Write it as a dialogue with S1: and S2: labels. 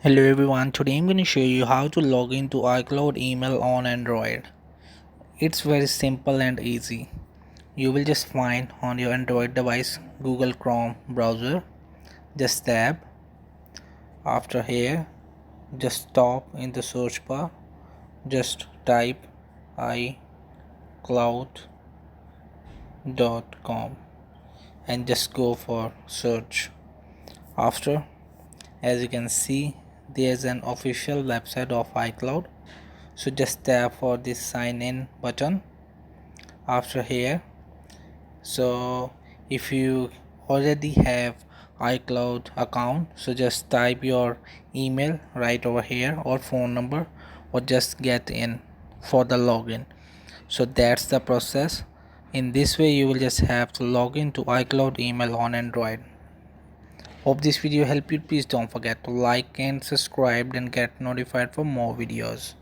S1: Hello everyone, today I'm going to show you how to log into iCloud email on Android. It's very simple and easy. You will just find on your Android device Google Chrome browser. Just tab. After here, just stop in the search bar. Just type iCloud.com and just go for search. After, as you can see, there's an official website of iCloud. So just tap for this sign in button. After here, so if you already have iCloud account, so just type your email right over here or phone number, or just get in for the login. So that's the process. In this way you will just have to log in to iCloud email on Android. Hope this video helped you. Please don't forget to like and subscribe and get notified for more videos.